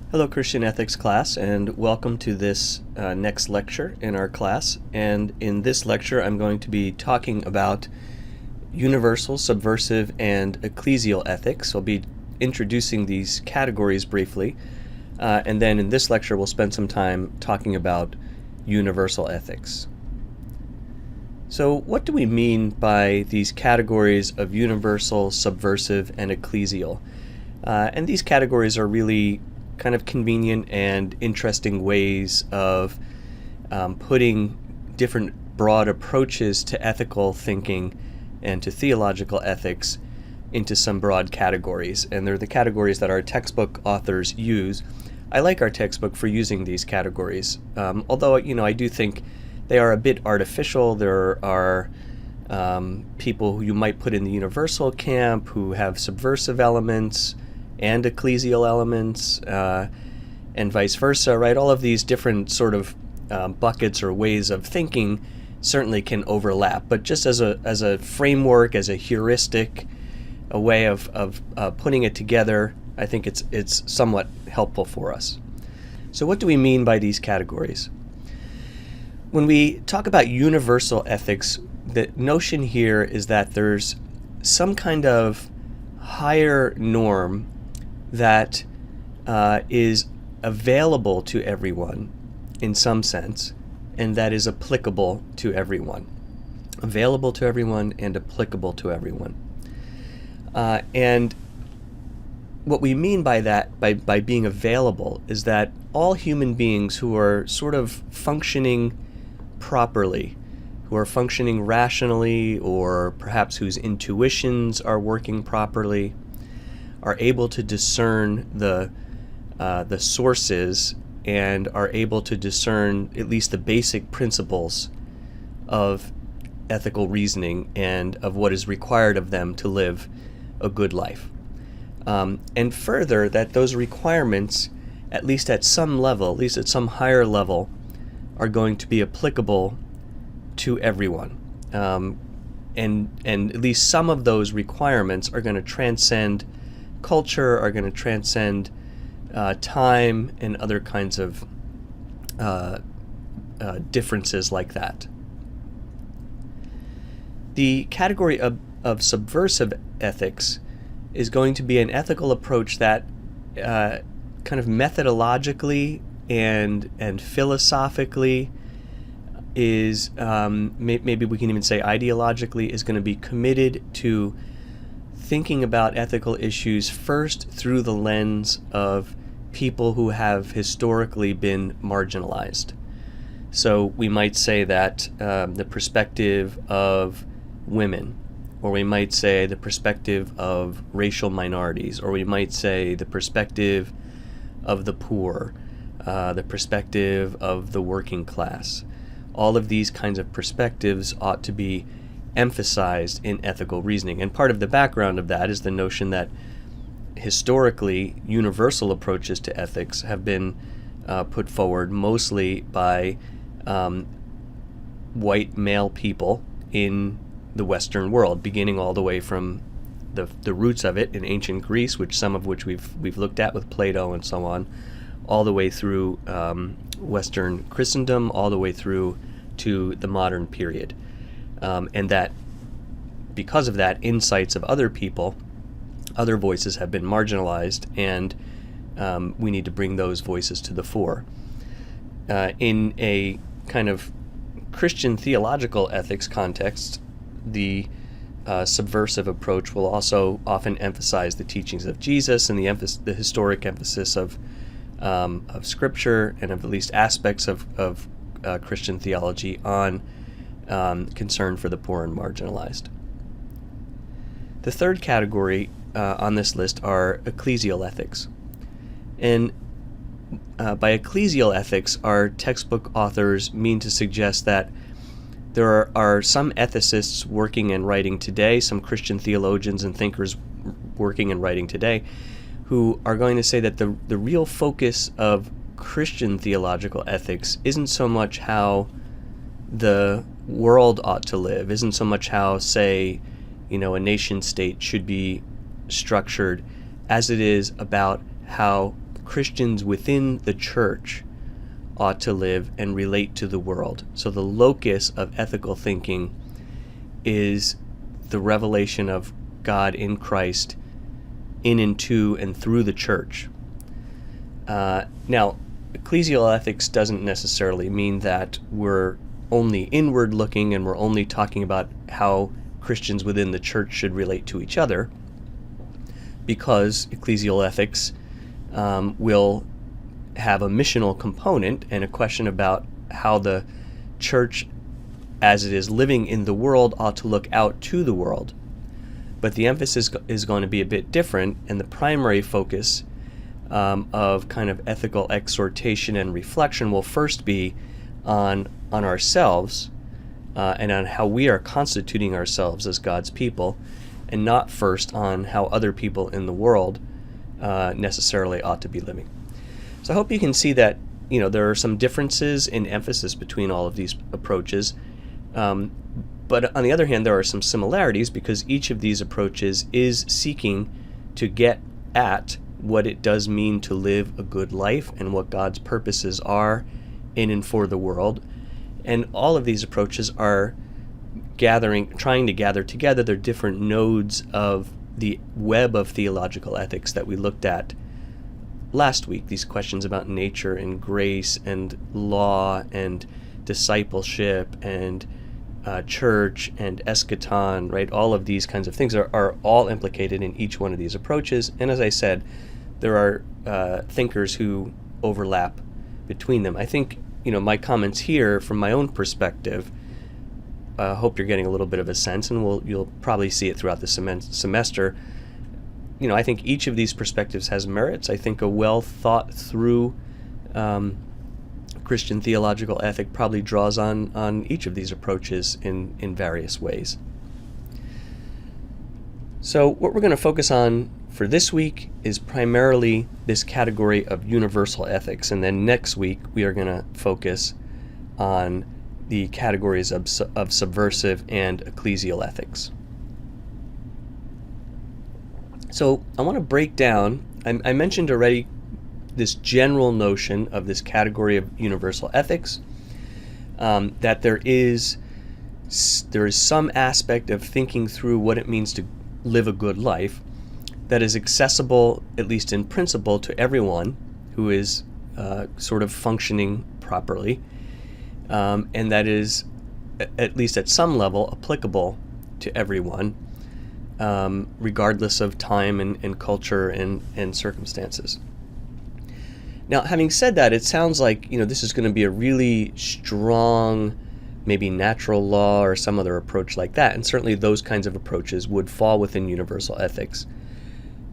Hello, Christian ethics class, and welcome to this next lecture in our class. And in this lecture, I'm going to be talking about universal, subversive, and ecclesial ethics. I'll be introducing these categories briefly, and then in this lecture, we'll spend some time talking about universal ethics. So what do we mean by these categories of universal, subversive, and ecclesial? And these categories are really kind of convenient and interesting ways of putting different broad approaches to ethical thinking and to theological ethics into some broad categories. And they're the categories that our textbook authors use. I like our textbook for using these categories, although I do think they are a bit artificial. There are people who you might put in the universal camp who have subversive elements and ecclesial elements, and vice versa, right? All of these different sort of buckets or ways of thinking certainly can overlap, but just as a framework, as a heuristic, a way of putting it together, I think it's somewhat helpful for us. So what do we mean by these categories? When we talk about universal ethics, the notion here is that there's some kind of higher norm that is available to everyone in some sense, and that is applicable to everyone. Available to everyone and applicable to everyone. And what we mean by that, by being available, is that all human beings who are sort of functioning properly, who are functioning rationally, or perhaps whose intuitions are working properly, are able to discern the sources and are able to discern at least the basic principles of ethical reasoning and of what is required of them to live a good life. And further, that those requirements, at least at some level, at least at some higher level, are going to be applicable to everyone. And at least some of those requirements are going to transcend culture, are going to transcend time and other kinds of differences like that. The category of subversive ethics is going to be an ethical approach that kind of methodologically and philosophically is, maybe we can even say ideologically, is going to be committed to thinking about ethical issues first through the lens of people who have historically been marginalized. So we might say that the perspective of women, or we might say the perspective of racial minorities, or we might say the perspective of the poor, the perspective of the working class. All of these kinds of perspectives ought to be emphasized in ethical reasoning. And part of the background of that is the notion that historically universal approaches to ethics have been put forward mostly by white male people in the Western world, beginning all the way from the roots of it in ancient Greece, some of which we've looked at with Plato and so on, all the way through Western Christendom, all the way through to the modern period. And that because of that, insights of other people, other voices have been marginalized, and we need to bring those voices to the fore. In a kind of Christian theological ethics context, the subversive approach will also often emphasize the teachings of Jesus and the historic emphasis of Scripture and of at least aspects of Christian theology on concern for the poor and marginalized. The third category on this list are ecclesial ethics. And by ecclesial ethics, our textbook authors mean to suggest that there are some ethicists working and writing today, some Christian theologians and thinkers working and writing today, who are going to say that the real focus of Christian theological ethics isn't so much how the world ought to live, isn't so much how, say, a nation state should be structured, as it is about how Christians within the church ought to live and relate to the world. So the locus of ethical thinking is the revelation of God in Christ in and to and through the church. Now, ecclesial ethics doesn't necessarily mean that we're only inward looking and we're only talking about how Christians within the church should relate to each other, because ecclesial ethics will have a missional component and a question about how the church, as it is living in the world, ought to look out to the world. But the emphasis is going to be a bit different, and the primary focus of kind of ethical exhortation and reflection will first be on ourselves and on how we are constituting ourselves as God's people, and not first on how other people in the world necessarily ought to be living. So I hope you can see that there are some differences in emphasis between all of these approaches, but on the other hand, there are some similarities, because each of these approaches is seeking to get at what it does mean to live a good life and what God's purposes are in and for the world. And all of these approaches are trying to gather together their different nodes of the web of theological ethics that we looked at last week, these questions about nature and grace and law and discipleship and church and eschaton, right? All of these kinds of things are all implicated in each one of these approaches. And as I said, there are thinkers who overlap between them. I think, my comments here from my own perspective, hope you're getting a little bit of a sense, and you'll probably see it throughout the semester. I think each of these perspectives has merits. I think a well thought through Christian theological ethic probably draws on each of these approaches in various ways. So what we're going to focus on for this week is primarily this category of universal ethics, and then next week we are going to focus on the categories of subversive and ecclesial ethics. So I want to break down, I mentioned already this general notion of this category of universal ethics, that there is some aspect of thinking through what it means to live a good life that is accessible, at least in principle, to everyone who is sort of functioning properly, and that is, at least at some level, applicable to everyone, regardless of time and culture and circumstances. Now, having said that, it sounds like this is going to be a really strong, maybe natural law or some other approach like that, and certainly those kinds of approaches would fall within universal ethics.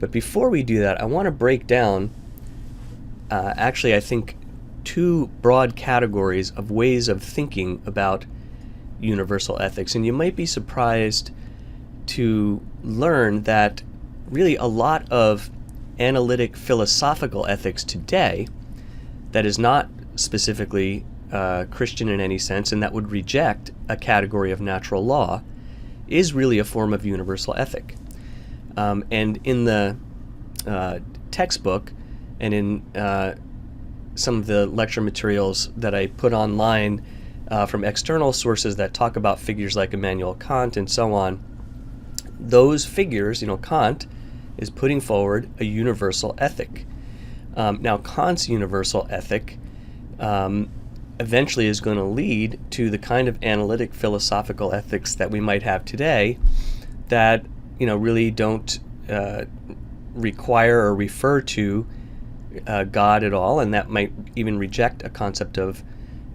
But before we do that, I want to break down, actually I think, two broad categories of ways of thinking about universal ethics. And you might be surprised to learn that really a lot of analytic philosophical ethics today that is not specifically Christian in any sense, and that would reject a category of natural law, is really a form of universal ethic. And in the textbook and in some of the lecture materials that I put online from external sources that talk about figures like Immanuel Kant and so on, those figures, Kant is putting forward a universal ethic. Now, Kant's universal ethic eventually is going to lead to the kind of analytic philosophical ethics that we might have today that, really don't require or refer to God at all, and that might even reject a concept of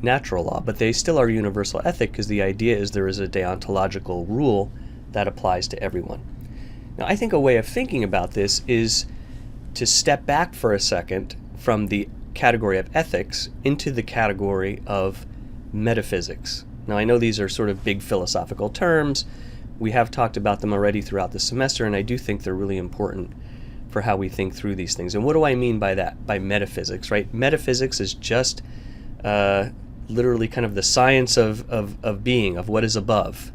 natural law. But they still are universal ethic because the idea is there is a deontological rule that applies to everyone. Now, I think a way of thinking about this is to step back for a second from the category of ethics into the category of metaphysics. Now, I know these are sort of big philosophical terms. We have talked about them already throughout the semester, and I do think they're really important for how we think through these things. And what do I mean by that, by metaphysics, right? Metaphysics is just literally kind of the science of being, of what is above.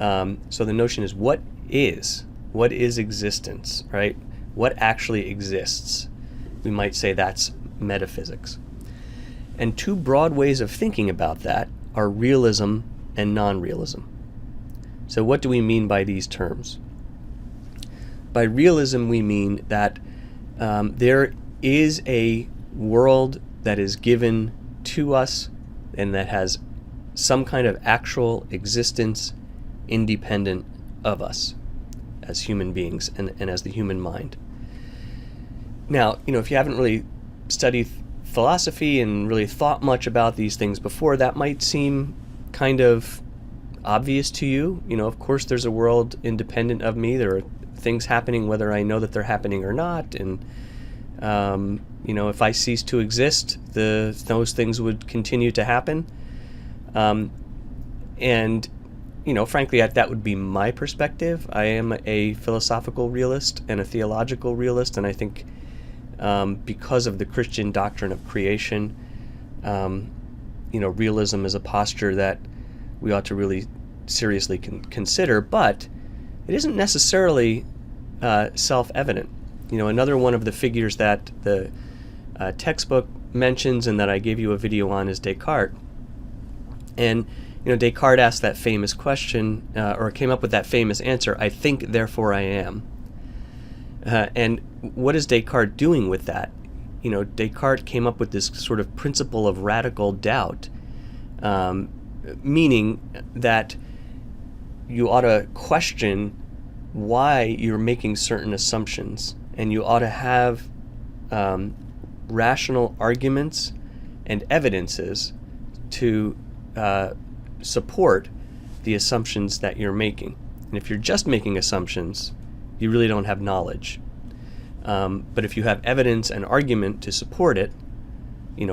So the notion is what is existence, right? What actually exists? we might say that's metaphysics. And two broad ways of thinking about that are realism and non-realism. So what do we mean by these terms? By realism, we mean that there is a world that is given to us and that has some kind of actual existence independent of us as human beings and as the human mind. Now, if you haven't really studied philosophy and really thought much about these things before, that might seem kind of obvious to you. Of course there's a world independent of me. There are things happening whether I know that they're happening or not, and if I cease to exist, those things would continue to happen. Frankly, that would be my perspective. I am a philosophical realist and a theological realist, and I think because of the Christian doctrine of creation, realism is a posture that we ought to really seriously consider, but it isn't necessarily self-evident. Another one of the figures that the textbook mentions and that I gave you a video on is Descartes. And Descartes asked that famous question, or came up with that famous answer, "I think, therefore I am." And what is Descartes doing with that? Descartes came up with this sort of principle of radical doubt, meaning that you ought to question why you're making certain assumptions, and you ought to have rational arguments and evidences to support the assumptions that you're making. And if you're just making assumptions, you really don't have knowledge. But if you have evidence and argument to support it,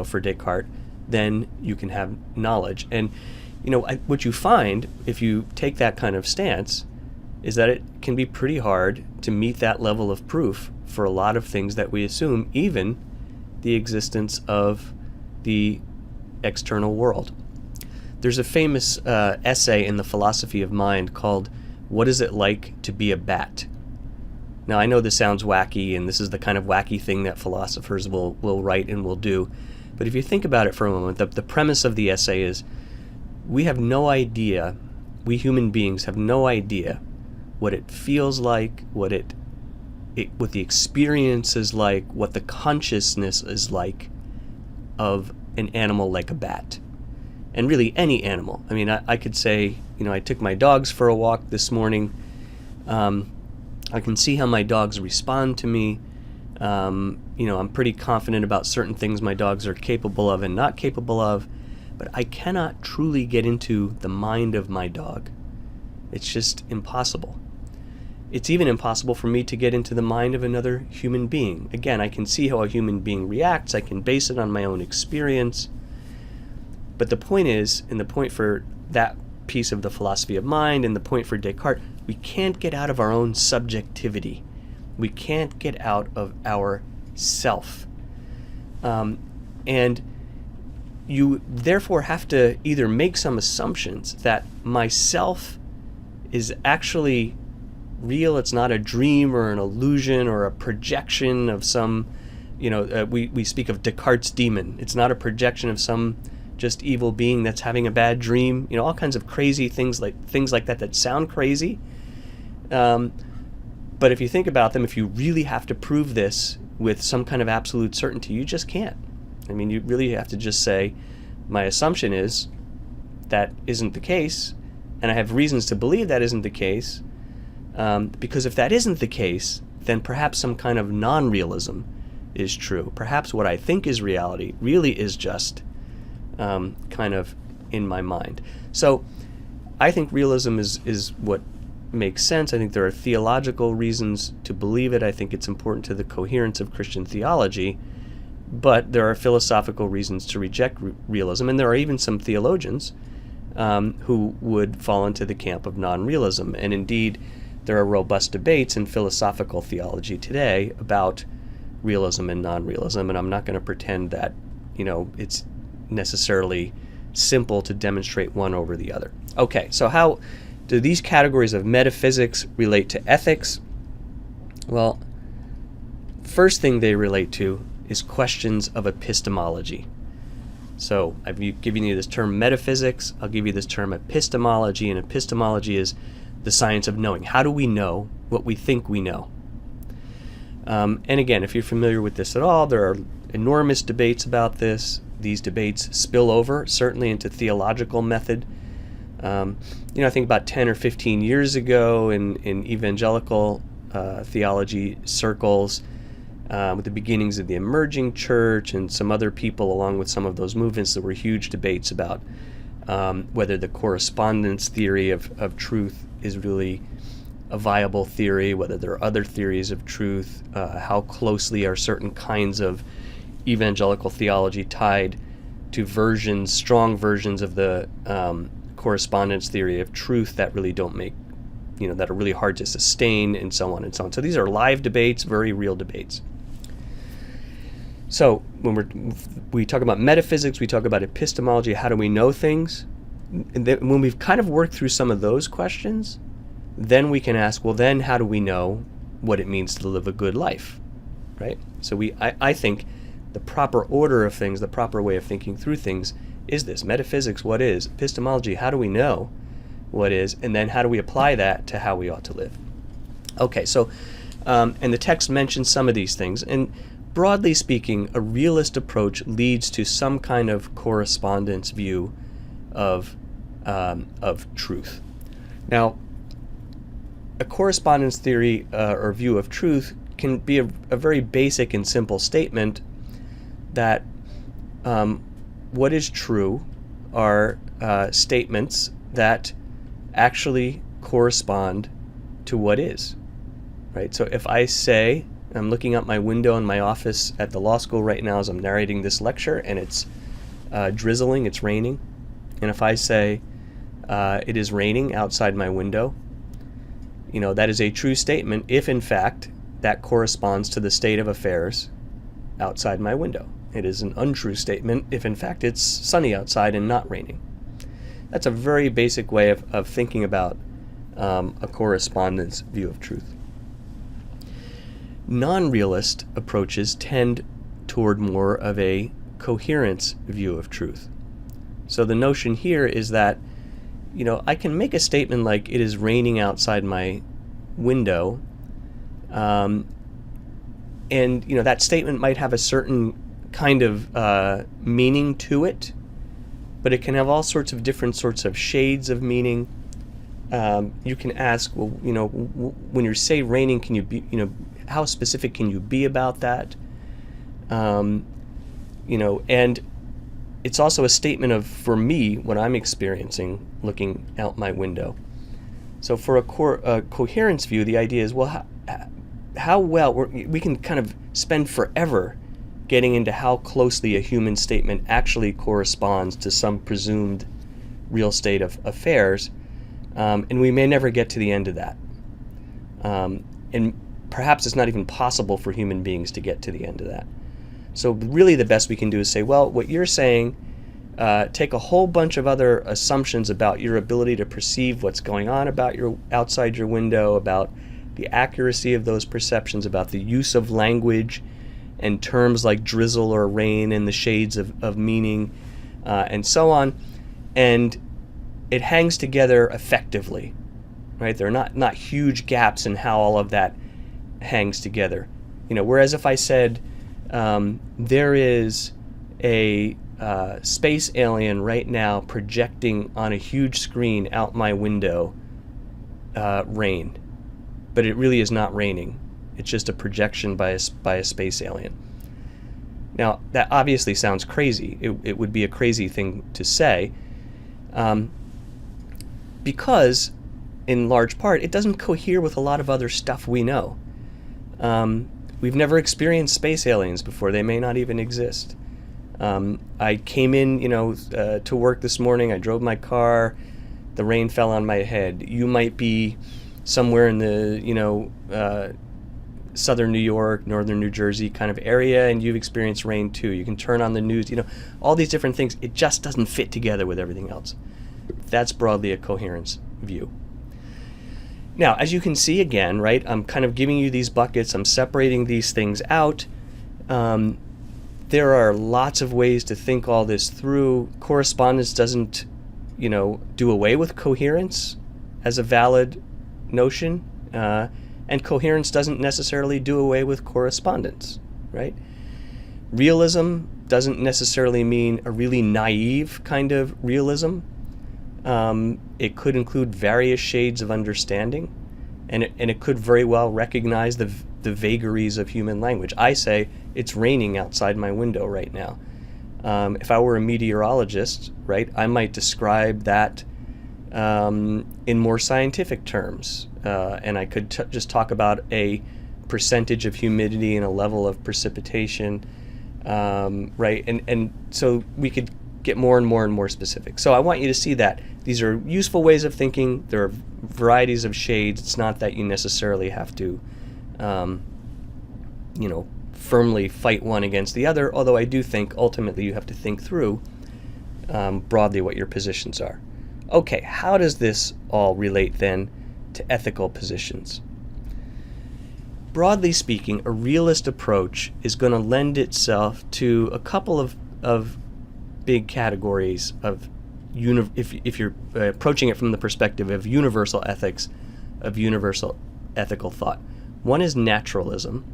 for Descartes, then you can have knowledge. And what you find if you take that kind of stance is that it can be pretty hard to meet that level of proof for a lot of things that we assume, even the existence of the external world. There's a famous essay in the Philosophy of Mind called "What Is It Like to Be a Bat?" Now, I know this sounds wacky, and this is the kind of wacky thing that philosophers will write and will do, but if you think about it for a moment, the premise of the essay is we have no idea, we human beings have no idea what it feels like, what the experience is like, what the consciousness is like of an animal like a bat. And really any animal. I mean, I could say, I took my dogs for a walk this morning. I can see how my dogs respond to me. I'm pretty confident about certain things my dogs are capable of and not capable of, but I cannot truly get into the mind of my dog. It's just impossible. It's even impossible for me to get into the mind of another human being. Again, I can see how a human being reacts. I can base it on my own experience. But the point is, and the point for that piece of the Philosophy of Mind and the point for Descartes, we can't get out of our own subjectivity. We can't get out of our self. And you therefore have to either make some assumptions that myself is actually real, it's not a dream or an illusion or a projection of some, we speak of Descartes' demon. It's not a projection of some just evil being that's having a bad dream, all kinds of crazy things like that sound crazy. But if you think about them, if you really have to prove this with some kind of absolute certainty, you just can't. I mean, you really have to just say, my assumption is that isn't the case, and I have reasons to believe that isn't the case, because if that isn't the case, then perhaps some kind of non-realism is true. Perhaps what I think is reality really is just kind of in my mind. So I think realism is what makes sense. I think there are theological reasons to believe it. I think it's important to the coherence of Christian theology, but there are philosophical reasons to reject realism, and there are even some theologians who would fall into the camp of non-realism. And indeed, there are robust debates in philosophical theology today about realism and non-realism, and I'm not going to pretend that it's necessarily simple to demonstrate one over the other. Okay, so how do these categories of metaphysics relate to ethics? Well, first thing they relate to is questions of epistemology. So I've given you this term metaphysics. I'll give you this term epistemology, and epistemology is the science of knowing. How do we know what we think we know? And again, if you're familiar with this at all, there are enormous debates about this. These debates spill over, certainly, into theological method. I think about 10 or 15 years ago in evangelical theology circles, with the beginnings of the emerging church and some other people along with some of those movements, there were huge debates about whether the correspondence theory of truth is really a viable theory, whether there are other theories of truth, how closely are certain kinds of evangelical theology tied to strong versions of the correspondence theory of truth that really don't make, that are really hard to sustain, and so on and so on. So these are live debates, very real debates. So when we talk about metaphysics, we talk about epistemology, how do we know things? And then when we've kind of worked through some of those questions, then we can ask, well, then how do we know what it means to live a good life, right? So I think the proper order of things, the proper way of thinking through things is this. Metaphysics, what is? Epistemology, how do we know what is? And then how do we apply that to how we ought to live? Okay, so, and the text mentions some of these things. And broadly speaking, a realist approach leads to some kind of correspondence view of truth. Now, a correspondence theory or view of truth can be a very basic and simple statement that what is true are statements that actually correspond to what is, right? So if I say, I'm looking out my window in my office at the law school right now as I'm narrating this lecture, and it's drizzling, it's raining, and if I say it is raining outside my window, that is a true statement if in fact that corresponds to the state of affairs outside my window. It is an untrue statement if in fact it's sunny outside and not raining. That's a very basic way of thinking about a correspondence view of truth. Non-realist approaches tend toward more of a coherence view of truth. So the notion here is that, I can make a statement like it is raining outside my window, and that statement might have a certain kind of meaning to it, but it can have all sorts of different sorts of shades of meaning. You can ask, well, when you say raining, can you be, how specific can you be about that? And it's also a statement of, for me, what I'm experiencing looking out my window. So for a coherence view, the idea is, well, how well we can kind of spend forever getting into how closely a human statement actually corresponds to some presumed real state of affairs, and we may never get to the end of that. And perhaps it's not even possible for human beings to get to the end of that. So really the best we can do is say, well, what you're saying, take a whole bunch of other assumptions about your ability to perceive what's going on about outside your window, about the accuracy of those perceptions, about the use of language and terms like drizzle or rain and the shades of meaning, and so on. And it hangs together effectively, right? There are not huge gaps in how all of that hangs together. Whereas if I said, there is a space alien right now projecting on a huge screen out my window rain, but it really is not raining. It's just a projection by a space alien. Now, that obviously sounds crazy. It would be a crazy thing to say, because, in large part, it doesn't cohere with a lot of other stuff we know. We've never experienced space aliens before. They may not even exist. I came in, to work this morning. I drove my car. The rain fell on my head. You might be somewhere in the, southern New York, northern New Jersey kind of area, and you've experienced rain too. You can turn on the news, all these different things. It just doesn't fit together with everything else. That's broadly a coherence view. Now, as you can see again, right, I'm kind of giving you these buckets. I'm separating these things out. there are lots of ways to think all this through. Correspondence doesn't, do away with coherence as a valid notion, and coherence doesn't necessarily do away with correspondence, right? Realism doesn't necessarily mean a really naive kind of realism. It could include various shades of understanding, and it could very well recognize the vagaries of human language. I say it's raining outside my window right now. If I were a meteorologist, right, I might describe that in more scientific terms, and I could just talk about a percentage of humidity and a level of precipitation, right, and so we could get more and more specific. So I want you to see that these are useful ways of thinking. There are varieties of shades. It's not that you necessarily have to, firmly fight one against the other, although I do think ultimately you have to think through broadly what your positions are. Okay, how does this all relate then to ethical positions? Broadly speaking, a realist approach is going to lend itself to a couple of big categories of if you're approaching it from the perspective of universal ethics, of universal ethical thought. One is naturalism,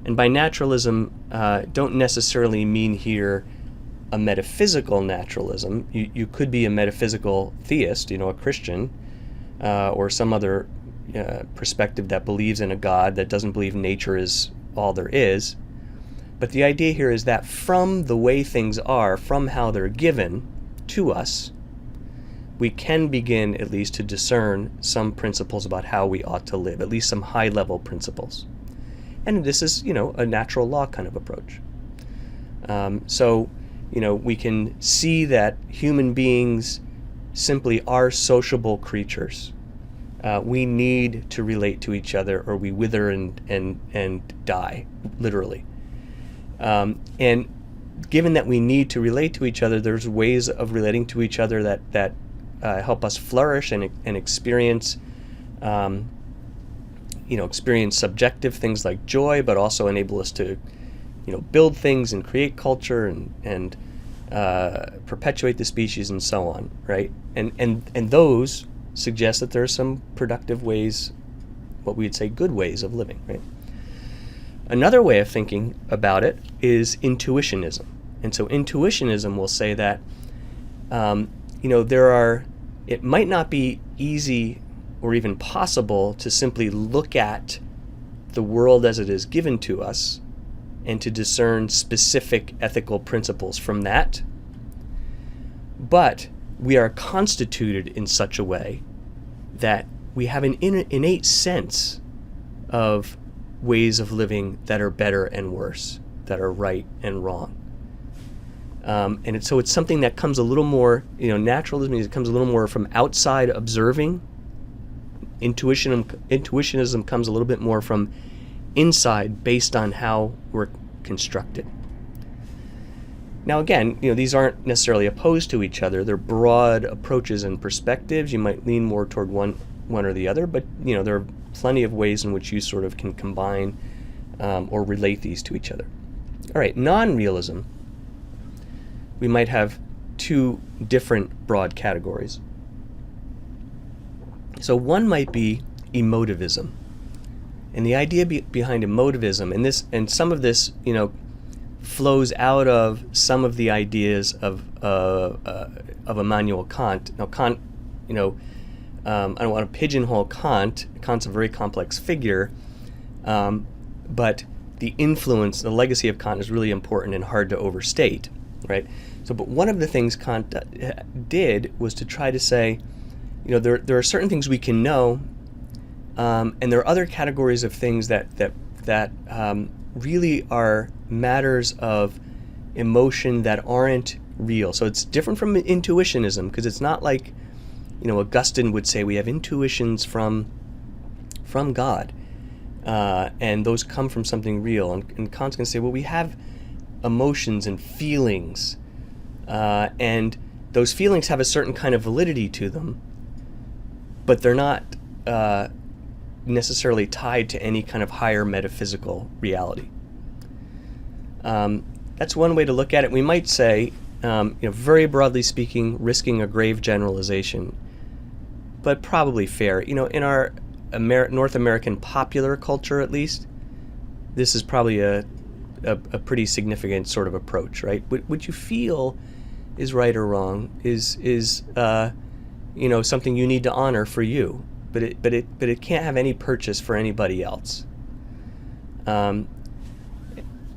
and by naturalism, don't necessarily mean here a metaphysical naturalism. You could be a metaphysical theist, a Christian, or some other perspective that believes in a God that doesn't believe nature is all there is. But the idea here is that from the way things are, from how they're given to us, we can begin at least to discern some principles about how we ought to live, at least some high-level principles. And this is, a natural law kind of approach. So we can see that human beings simply are sociable creatures. We need to relate to each other, or we wither and die, literally. And given that we need to relate to each other, there's ways of relating to each other that help us flourish and experience, experience subjective things like joy, but also enable us to, build things and create culture and perpetuate the species and so on, right? And those suggest that there are some productive ways, what we would say good ways of living, right? Another way of thinking about it is intuitionism. And so intuitionism will say that, it might not be easy or even possible to simply look at the world as it is given to us and to discern specific ethical principles from that. But we are constituted in such a way that we have an innate sense of ways of living that are better and worse, that are right and wrong. So it's something that comes a little more, naturalism means it comes a little more from outside observing. Intuitionism comes a little bit more from inside, based on how we're constructed. Now again, these aren't necessarily opposed to each other. They're broad approaches and perspectives. You might lean more toward one or the other, but there are plenty of ways in which you sort of can combine or relate these to each other. All right, non-realism. We might have two different broad categories. So one might be emotivism. And the idea behind emotivism, and some of this, flows out of some of the ideas of Immanuel Kant. Now Kant, I don't want to pigeonhole Kant. Kant's a very complex figure, but the influence, the legacy of Kant is really important and hard to overstate, right? So, but one of the things Kant did was to try to say, there are certain things we can know, and there are other categories of things that really are matters of emotion that aren't real. So it's different from intuitionism, because it's not like, Augustine would say we have intuitions from God, and those come from something real. And Kant's going to say, well, we have emotions and feelings, and those feelings have a certain kind of validity to them, but they're not necessarily tied to any kind of higher metaphysical reality. that's one way to look at it. We might say, very broadly speaking, risking a grave generalization, but probably fair. In our North American popular culture, at least, this is probably a pretty significant sort of approach, right? What you feel is right or wrong is something you need to honor for you, but it can't have any purchase for anybody else.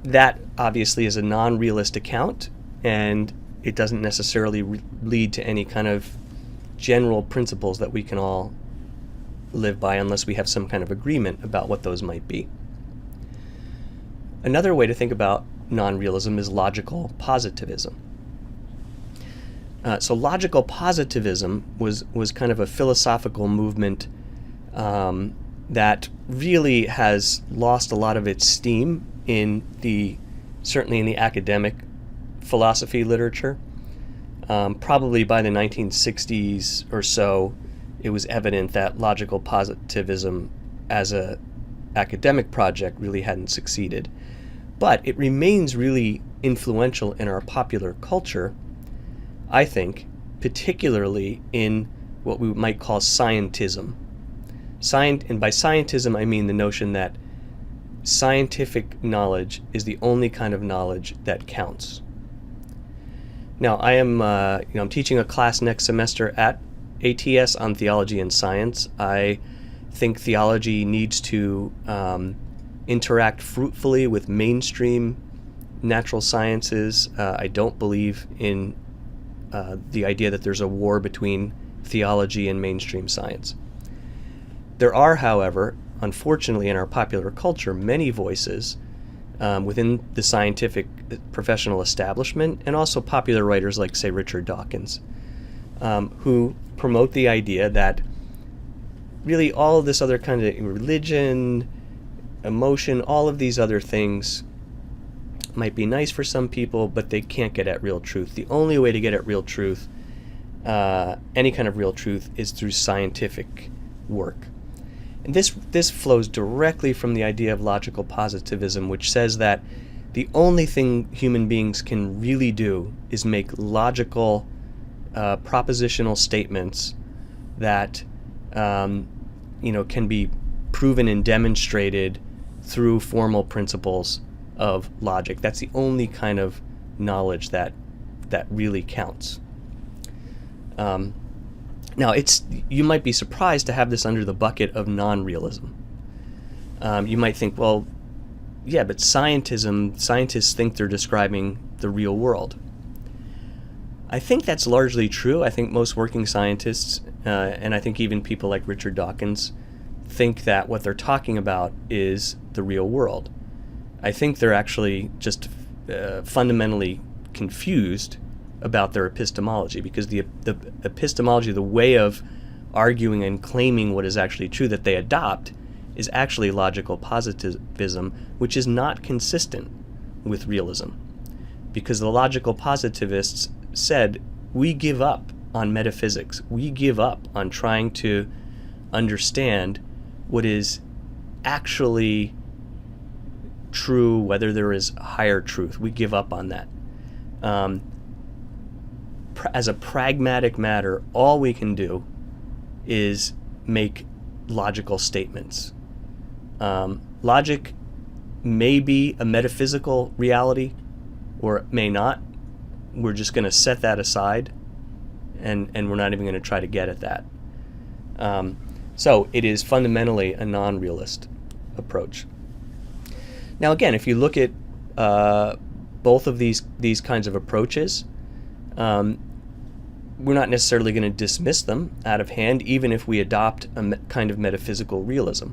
That obviously is a non-realist account, and it doesn't necessarily lead to any kind of general principles that we can all live by unless we have some kind of agreement about what those might be. Another way to think about non-realism is logical positivism. So logical positivism was kind of a philosophical movement that really has lost a lot of its steam certainly in the academic philosophy literature. Probably by the 1960s or so, it was evident that logical positivism as a academic project really hadn't succeeded. But it remains really influential in our popular culture, I think, particularly in what we might call scientism. And by scientism, I mean the notion that scientific knowledge is the only kind of knowledge that counts. Now, I'm teaching a class next semester at ATS on theology and science. I think theology needs to interact fruitfully with mainstream natural sciences. I don't believe in the idea that there's a war between theology and mainstream science. There are, however, unfortunately in our popular culture, many voices within the scientific professional establishment and also popular writers like, say, Richard Dawkins, who promote the idea that really all of this other kind of religion, emotion, all of these other things might be nice for some people, but they can't get at real truth. The only way to get at real truth, any kind of real truth, is through scientific work. And this flows directly from the idea of logical positivism, which says that the only thing human beings can really do is make logical, propositional statements that can be proven and demonstrated through formal principles of logic. That's the only kind of knowledge that really counts. Now, you might be surprised to have this under the bucket of non-realism. You might think, well, yeah, but scientists think they're describing the real world. I think that's largely true. I think most working scientists, and I think even people like Richard Dawkins, think that what they're talking about is the real world. I think they're actually just fundamentally confused about their epistemology, because the epistemology, the way of arguing and claiming what is actually true that they adopt, is actually logical positivism, which is not consistent with realism. Because the logical positivists said, we give up on metaphysics. We give up on trying to understand what is actually true, whether there is higher truth. We give up on that. As a pragmatic matter, all we can do is make logical statements. Logic may be a metaphysical reality, or it may not. We're just going to set that aside, and we're not even going to try to get at that. So it is fundamentally a non-realist approach. Now, again, if you look at both of these kinds of approaches, we're not necessarily going to dismiss them out of hand, even if we adopt a kind of metaphysical realism.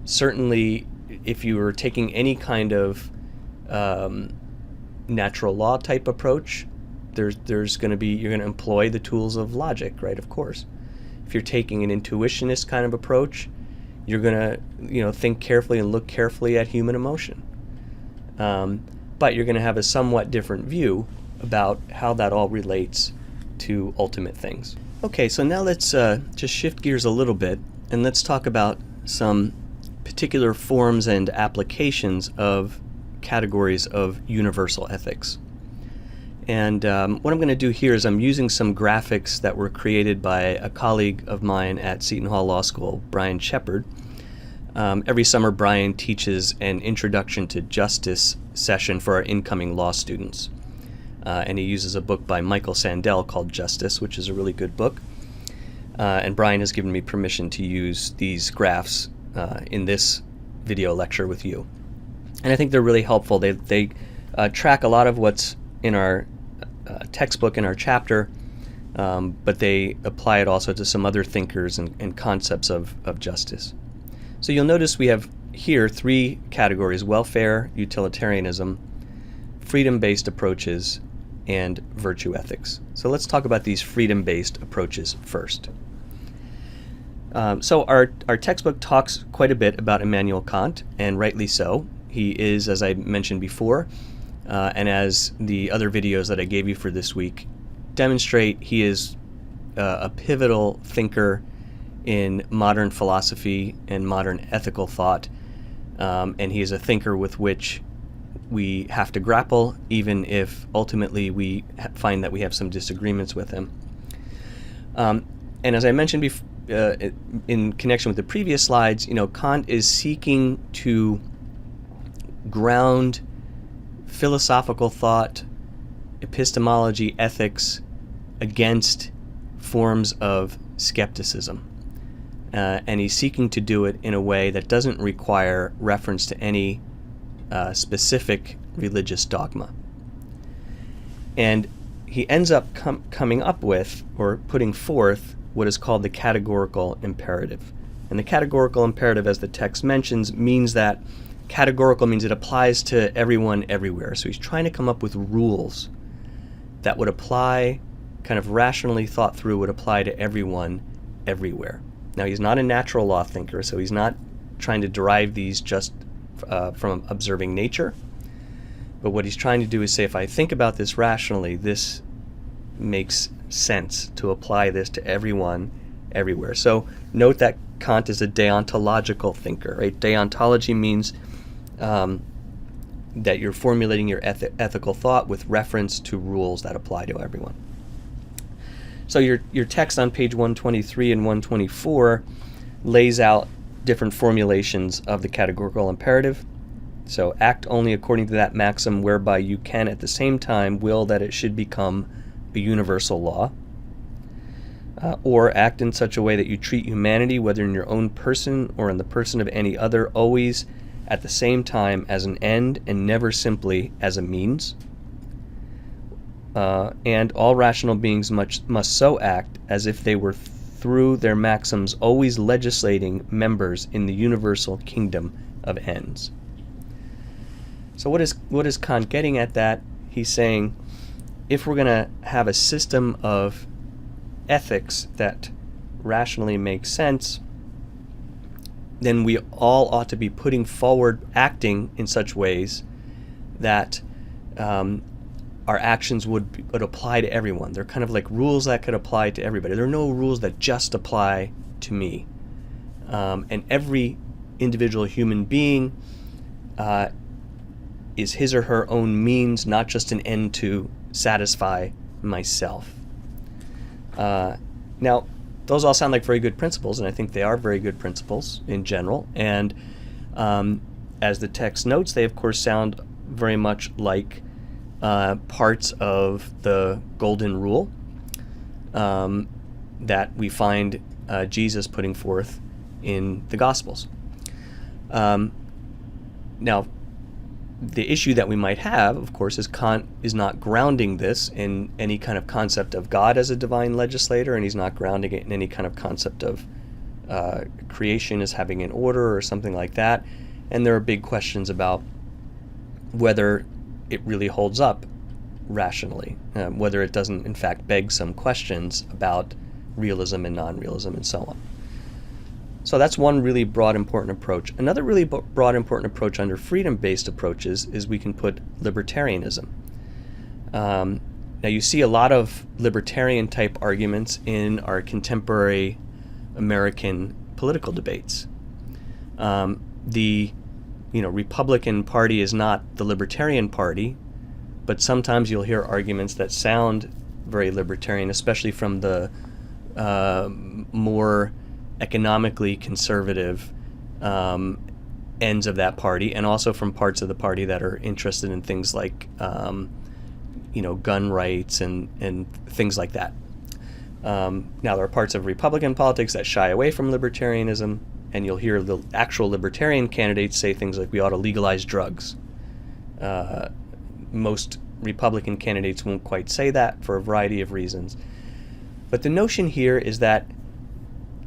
Certainly, if you were taking any kind of natural law type approach, you're going to employ the tools of logic, right? Of course. If you're taking an intuitionist kind of approach, you're going to think carefully and look carefully at human emotion. But you're going to have a somewhat different view about how that all relates to ultimate things. Okay, so now let's just shift gears a little bit, and let's talk about some particular forms and applications of categories of universal ethics. And what I'm going to do here is I'm using some graphics that were created by a colleague of mine at Seton Hall Law School, Brian Shepard. Every summer, Brian teaches an Introduction to Justice session for our incoming law students. And he uses a book by Michael Sandel called Justice, which is a really good book. And Brian has given me permission to use these graphs in this video lecture with you. And I think they're really helpful. They track a lot of what's in our textbook, in our chapter, but they apply it also to some other thinkers and concepts of justice. So you'll notice we have here three categories: welfare, utilitarianism, freedom-based approaches, and virtue ethics. So let's talk about these freedom-based approaches first. So our textbook talks quite a bit about Immanuel Kant, and rightly so. He is, as I mentioned before, and as the other videos that I gave you for this week demonstrate, he is a pivotal thinker in modern philosophy and modern ethical thought, and he is a thinker with which we have to grapple, even if ultimately we find that we have some disagreements with him. And as I mentioned in connection with the previous slides, Kant is seeking to ground philosophical thought, epistemology, ethics against forms of skepticism. And he's seeking to do it in a way that doesn't require reference to any specific religious dogma. And he ends up coming up with, or putting forth, what is called the categorical imperative. And the categorical imperative, as the text mentions, means that categorical means it applies to everyone everywhere. So he's trying to come up with rules that would apply, kind of rationally thought through, would apply to everyone everywhere. Now, he's not a natural law thinker, so he's not trying to derive these just from observing nature. But what he's trying to do is say, if I think about this rationally, this makes sense to apply this to everyone everywhere. So note that Kant is a deontological thinker, right? Deontology means that you're formulating your ethical thought with reference to rules that apply to everyone. So your text on page 123 and 124 lays out different formulations of the categorical imperative. So act only according to that maxim whereby you can at the same time will that it should become a universal law. Or act in such a way that you treat humanity, whether in your own person or in the person of any other, always at the same time as an end and never simply as a means. And all rational beings must so act as if they were through their maxims always legislating members in the universal kingdom of ends. So what is Kant getting at that? He's saying, if we're going to have a system of ethics that rationally makes sense, then we all ought to be putting forward, acting in such ways that our actions would apply to everyone. They're kind of like rules that could apply to everybody. There are no rules that just apply to me. And every individual human being is his or her own means, not just an end to satisfy myself. Now, those all sound like very good principles, and I think they are very good principles in general. And as the text notes, they of course sound very much like parts of the Golden Rule that we find Jesus putting forth in the Gospels. Now, the issue that we might have, of course, is Kant is not grounding this in any kind of concept of God as a divine legislator, and he's not grounding it in any kind of concept of creation as having an order or something like that. And there are big questions about whether it really holds up rationally, whether it doesn't in fact beg some questions about realism and non-realism and so on. So that's one really broad, important approach. Another really broad, important approach under freedom-based approaches is we can put libertarianism. Now you see a lot of libertarian-type arguments in our contemporary American political debates. The Republican Party is not the Libertarian Party, but sometimes you'll hear arguments that sound very libertarian, especially from the more economically conservative ends of that party, and also from parts of the party that are interested in things like gun rights and things like that. Now, there are parts of Republican politics that shy away from libertarianism, and you'll hear the actual libertarian candidates say things like, we ought to legalize drugs. Most Republican candidates won't quite say that for a variety of reasons. But the notion here is that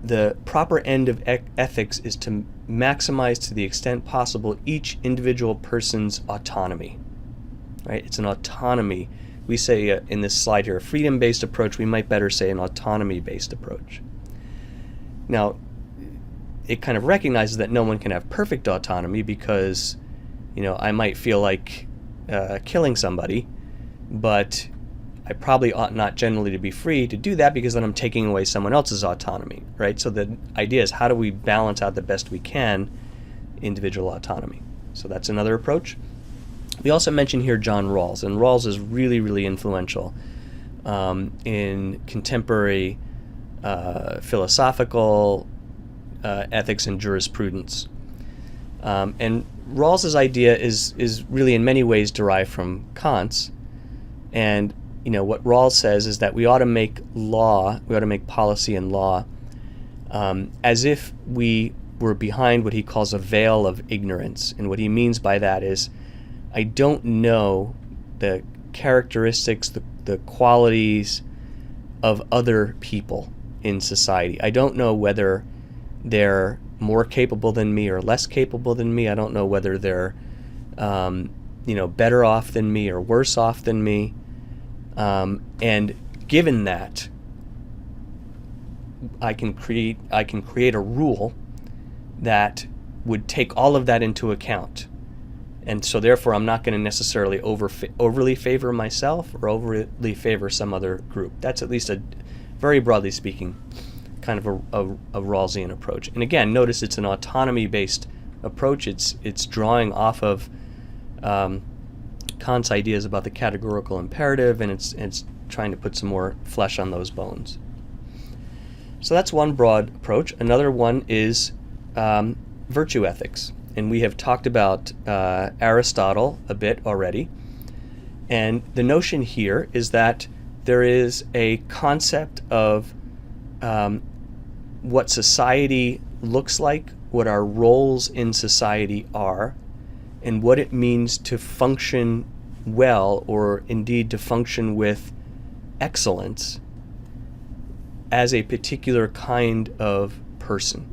the proper end of ethics is to maximize to the extent possible each individual person's autonomy. Right? It's an autonomy. We say in this slide here, a freedom-based approach. We might better say an autonomy-based approach. Now, it kind of recognizes that no one can have perfect autonomy because, I might feel like killing somebody, but I probably ought not generally to be free to do that because then I'm taking away someone else's autonomy, right? So the idea is, how do we balance out the best we can individual autonomy? So that's another approach. We also mention here John Rawls, and Rawls is really, really influential in contemporary philosophical ethics and jurisprudence. And Rawls's idea is really in many ways derived from Kant's. And what Rawls says is that we ought to make policy and law as if we were behind what he calls a veil of ignorance. And what he means by that is, I don't know the characteristics, the qualities of other people in society. I don't know whether they're more capable than me or less capable than me. I don't know whether they're better off than me or worse off than me. And given that, I can create a rule that would take all of that into account. And so therefore, I'm not going to necessarily overly favor myself or overly favor some other group. That's at least a, very broadly speaking, kind of a Rawlsian approach. And again, notice it's an autonomy-based approach. It's drawing off of Kant's ideas about the categorical imperative, and it's trying to put some more flesh on those bones. So that's one broad approach. Another one is virtue ethics. And we have talked about Aristotle a bit already. And the notion here is that there is a concept of what society looks like, what our roles in society are, and what it means to function well, or indeed to function with excellence as a particular kind of person.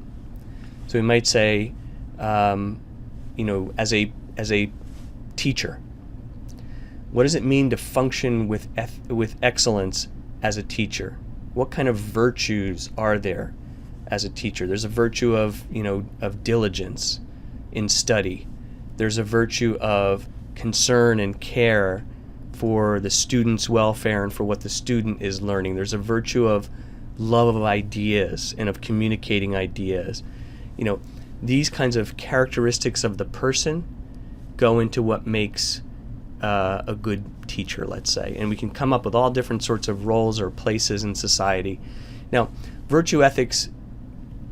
So we might say, as a teacher, what does it mean to function with excellence as a teacher? What kind of virtues are there as a teacher? There's a virtue of diligence in study. There's a virtue of concern and care for the student's welfare and for what the student is learning. There's a virtue of love of ideas and of communicating ideas. These kinds of characteristics of the person go into what makes a good teacher, let's say. And we can come up with all different sorts of roles or places in society. Now, virtue ethics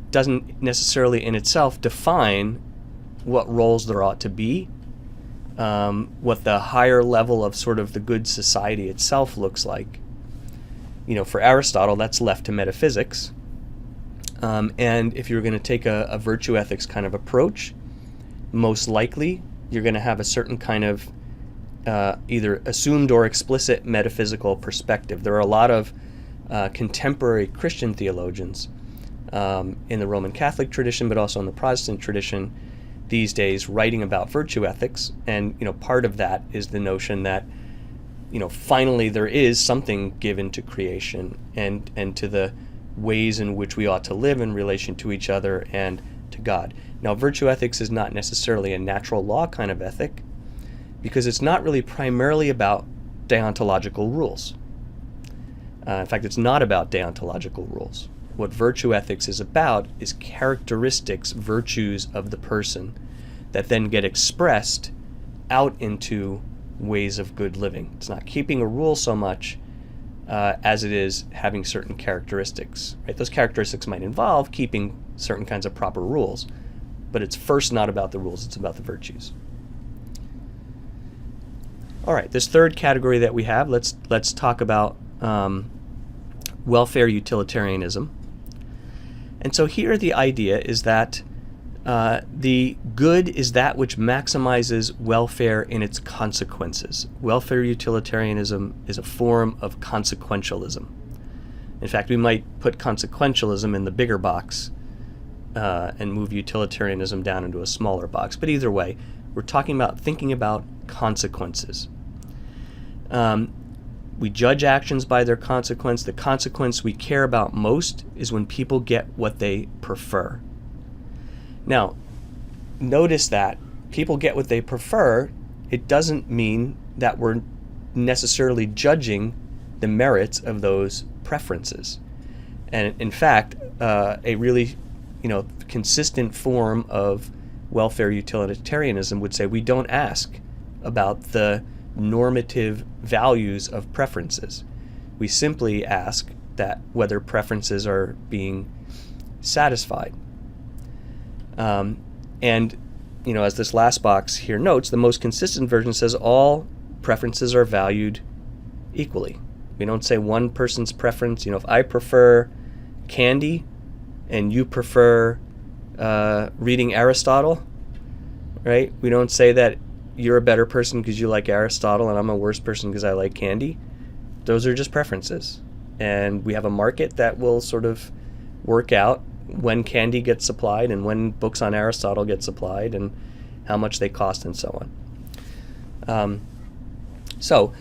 doesn't necessarily in itself define what roles there ought to be, what the higher level of sort of the good society itself looks like. For Aristotle, that's left to metaphysics. And if you're going to take a virtue ethics kind of approach, most likely you're going to have a certain kind of either assumed or explicit metaphysical perspective. There are a lot of contemporary Christian theologians in the Roman Catholic tradition, but also in the Protestant tradition these days, writing about virtue ethics. And part of that is the notion that finally there is something given to creation and to the ways in which we ought to live in relation to each other and to God. Now, virtue ethics is not necessarily a natural law kind of ethic, because it's not really primarily about deontological rules. In fact, it's not about deontological rules. What virtue ethics is about is characteristics, virtues of the person that then get expressed out into ways of good living. It's not keeping a rule so much as it is having certain characteristics. Right? Those characteristics might involve keeping certain kinds of proper rules, but it's first not about the rules, it's about the virtues. All right, this third category that we have, let's talk about welfare utilitarianism. And so here the idea is that the good is that which maximizes welfare in its consequences. Welfare utilitarianism is a form of consequentialism. In fact, we might put consequentialism in the bigger box and move utilitarianism down into a smaller box. But either way, we're talking about thinking about consequences. We judge actions by their consequence. The consequence we care about most is when people get what they prefer. Now, notice that people get what they prefer. It doesn't mean that we're necessarily judging the merits of those preferences. And in fact, a really consistent form of welfare utilitarianism would say we don't ask about the normative values of preferences. We simply ask that whether preferences are being satisfied. And as this last box here notes, the most consistent version says all preferences are valued equally. We don't say one person's preference. If I prefer candy and you prefer reading Aristotle, right? We don't say that you're a better person because you like Aristotle and I'm a worse person because I like candy. Those are just preferences. And we have a market that will sort of work out when candy gets supplied and when books on Aristotle get supplied and how much they cost and so on. So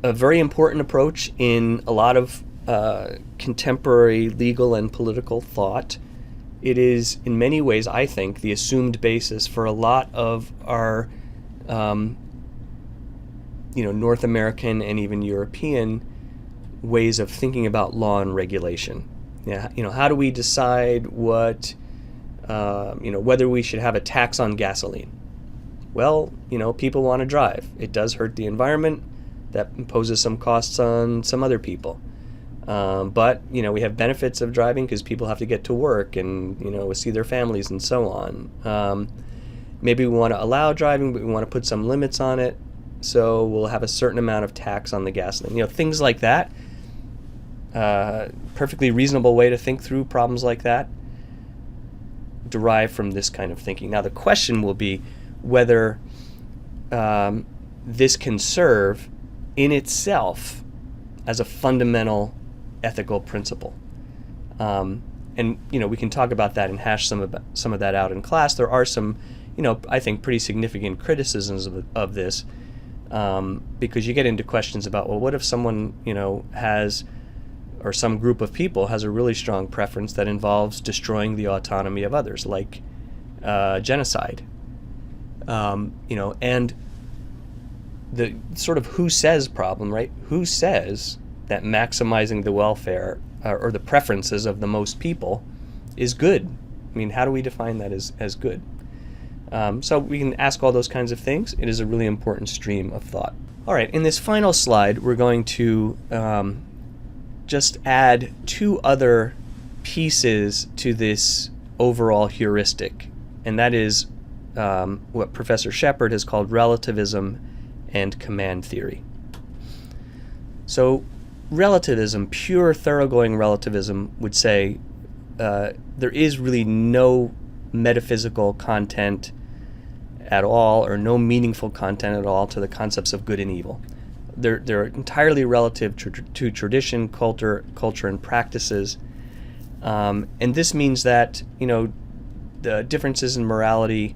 a very important approach in a lot of contemporary legal and political thought. It is in many ways, I think, the assumed basis for a lot of our North American and even European ways of thinking about law and regulation. How do we decide what, whether we should have a tax on gasoline? Well, people want to drive. It does hurt the environment. That imposes some costs on some other people. But we have benefits of driving because people have to get to work and, see their families and so on. Maybe we want to allow driving, but we want to put some limits on it. So we'll have a certain amount of tax on the gasoline. Things like that. Perfectly reasonable way to think through problems like that derive from this kind of thinking. Now the question will be whether this can serve in itself as a fundamental ethical principle. And we can talk about that and hash some of that out in class. There are some, I think pretty significant criticisms of this because you get into questions about, well, what if someone, has, or some group of people has a really strong preference that involves destroying the autonomy of others, like genocide. And the sort of who says problem, right? Who says that maximizing the welfare or the preferences of the most people is good? I mean, how do we define that as good? So we can ask all those kinds of things. It is a really important stream of thought. All right, in this final slide, we're going to just add two other pieces to this overall heuristic, and that is what Professor Shepard has called relativism and command theory. So relativism, pure thoroughgoing relativism, would say there is really no metaphysical content at all, or no meaningful content at all to the concepts of good and evil. They're entirely relative to tradition, culture, and practices, and this means that the differences in morality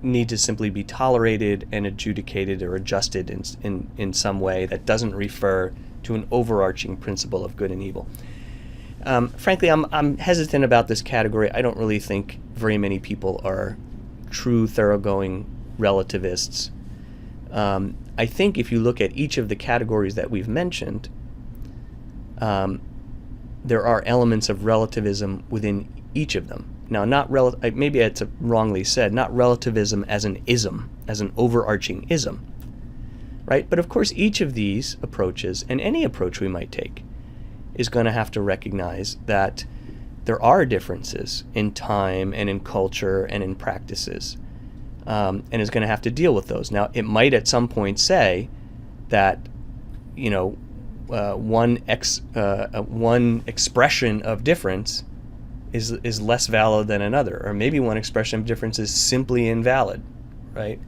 need to simply be tolerated and adjudicated or adjusted in some way that doesn't refer to an overarching principle of good and evil. Frankly, I'm hesitant about this category. I don't really think very many people are true thoroughgoing relativists. I think if you look at each of the categories that we've mentioned, there are elements of relativism within each of them. Now, maybe it's wrongly said, not relativism as an ism, as an overarching ism, right? But of course, each of these approaches, and any approach we might take, is going to have to recognize that there are differences in time and in culture and in practices, and is going to have to deal with those. Now, it might at some point say that, one expression of difference is less valid than another, or maybe one expression of difference is simply invalid, right?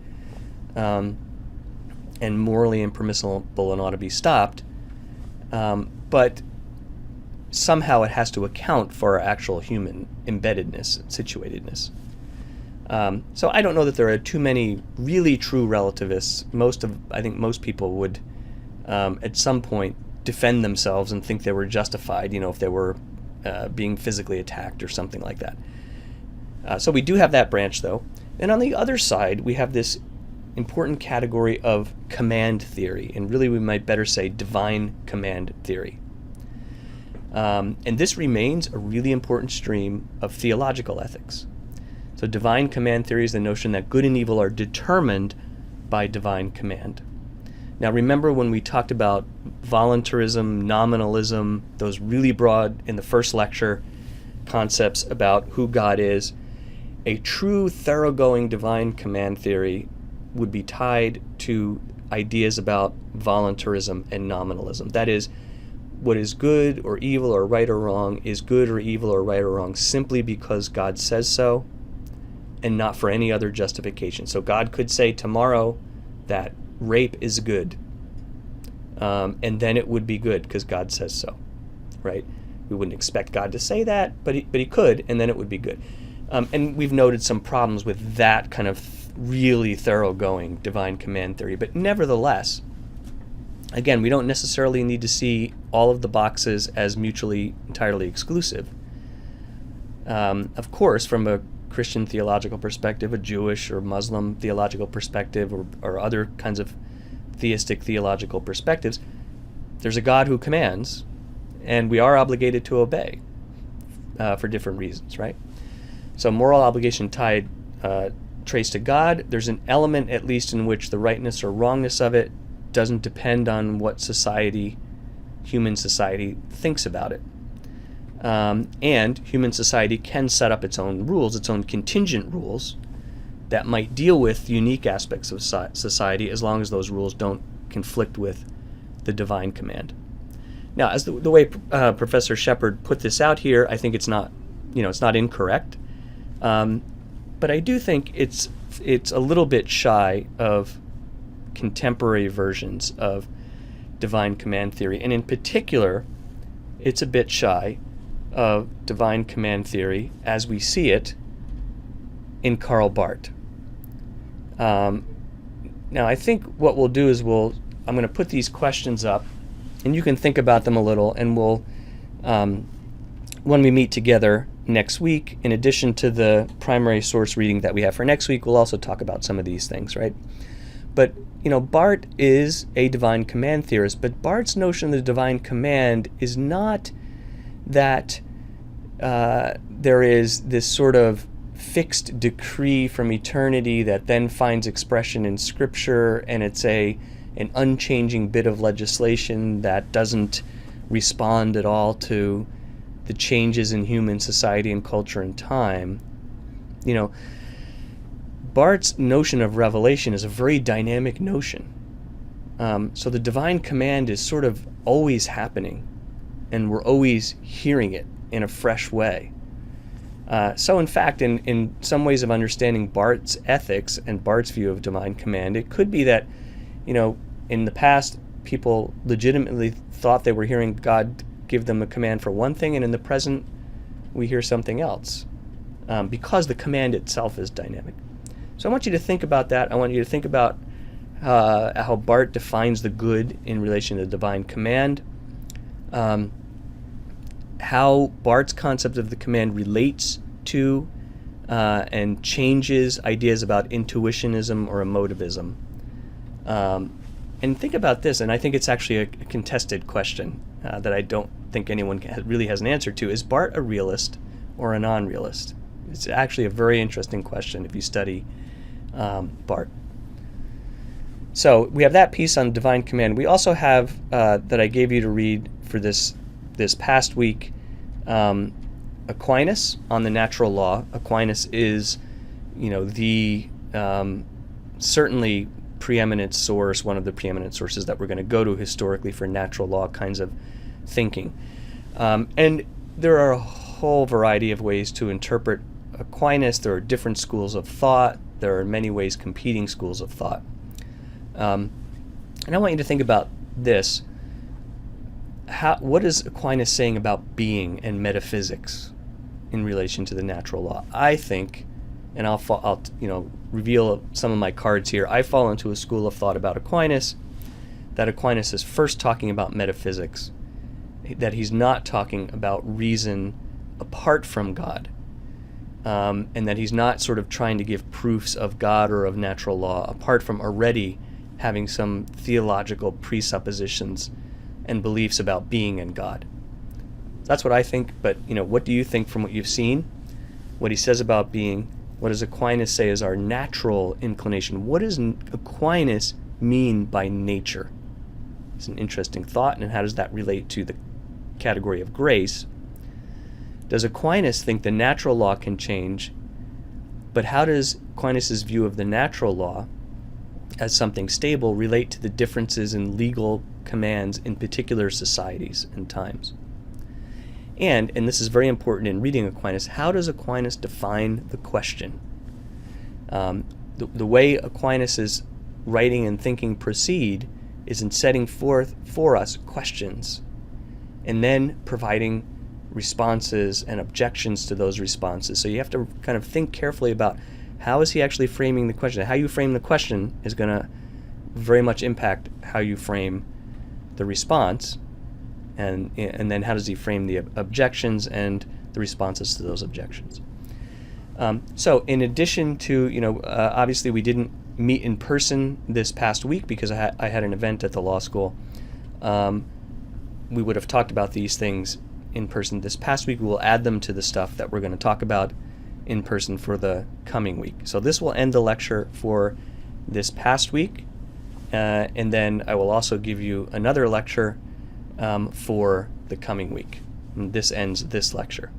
And morally impermissible and ought to be stopped. But somehow it has to account for our actual human embeddedness and situatedness. So I don't know that there are too many really true relativists. I think most people would, at some point, defend themselves and think they were justified, if they were being physically attacked or something like that. So we do have that branch, though. And on the other side, we have this important category of command theory, and really we might better say divine command theory. And this remains a really important stream of theological ethics. So divine command theory is the notion that good and evil are determined by divine command. Now remember when we talked about voluntarism, nominalism, those really broad, in the first lecture, concepts about who God is, a true thoroughgoing divine command theory would be tied to ideas about voluntarism and nominalism. That is, what is good or evil or right or wrong is good or evil or right or wrong simply because God says so, and not for any other justification. So God could say tomorrow that rape is good, and then it would be good because God says so, right? We wouldn't expect God to say that, but he could, and then it would be good. And we've noted some problems with that kind of really thoroughgoing divine command theory, but nevertheless, again, we don't necessarily need to see all of the boxes as mutually entirely exclusive. Of course, from a Christian theological perspective, a Jewish or Muslim theological perspective, or other kinds of theistic theological perspectives, there's a God who commands, and we are obligated to obey for different reasons, right? So moral obligation traced to God. There's an element, at least, in which the rightness or wrongness of it doesn't depend on what human society thinks about it. And human society can set up its own rules, its own contingent rules, that might deal with unique aspects of society as long as those rules don't conflict with the divine command. Now, as the way Professor Shepard put this out here, I think it's not incorrect, but I do think it's a little bit shy of contemporary versions of divine command theory, and in particular, it's a bit shy of divine command theory as we see it in Karl Barth. Now, I think what we'll do is I'm going to put these questions up, and you can think about them a little, and we'll, when we meet together next week, in addition to the primary source reading that we have for next week, we'll also talk about some of these things, right? But, Barth is a divine command theorist, but Barth's notion of the divine command is not that there is this sort of fixed decree from eternity that then finds expression in Scripture, and it's an unchanging bit of legislation that doesn't respond at all to the changes in human society and culture and time. Barth's notion of revelation is a very dynamic notion. So the divine command is sort of always happening, and we're always hearing it in a fresh way. So in fact, in some ways of understanding Barth's ethics and Barth's view of divine command, it could be that, in the past, people legitimately thought they were hearing God give them a command for one thing, and in the present, we hear something else, because the command itself is dynamic. So I want you to think about that. I want you to think about how Barth defines the good in relation to divine command, how Barth's concept of the command relates to and changes ideas about intuitionism or emotivism. And think about this, and I think it's actually a contested question that I don't think anyone really has an answer to. Is Barth a realist or a non-realist? It's actually a very interesting question if you study Barth. So we have that piece on divine command. We also have, that I gave you to read for this past week, Aquinas on the natural law. Aquinas is, the certainly preeminent source, one of the preeminent sources that we're going to go to historically for natural law kinds of thinking. And there are a whole variety of ways to interpret Aquinas. There are different schools of thought. There are in many ways competing schools of thought. And I want you to think about this. What is Aquinas saying about being and metaphysics in relation to the natural law? I think, and I'll reveal some of my cards here. I fall into a school of thought about Aquinas, that Aquinas is first talking about metaphysics, that he's not talking about reason apart from God, and that he's not sort of trying to give proofs of God or of natural law apart from already having some theological presuppositions and beliefs about being and God. That's what I think, but what do you think from what you've seen? What he says about being, what does Aquinas say is our natural inclination? What does Aquinas mean by nature? It's an interesting thought, and how does that relate to the category of grace? Does Aquinas think the natural law can change, but how does Aquinas' view of the natural law as something stable relate to the differences in legal commands in particular societies and times? And this is very important in reading Aquinas, how does Aquinas define the question? The way Aquinas' writing and thinking proceed is in setting forth for us questions and then providing responses and objections to those responses. So you have to kind of think carefully about how is he actually framing the question. How you frame the question is going to very much impact how you frame the response, and then how does he frame the objections and the responses to those objections. So in addition to, obviously we didn't meet in person this past week because I had an event at the law school. We would have talked about these things in person this past week. We will add them to the stuff that we're going to talk about in person for the coming week. So this will end the lecture for this past week, and then I will also give you another lecture for the coming week. And this ends this lecture.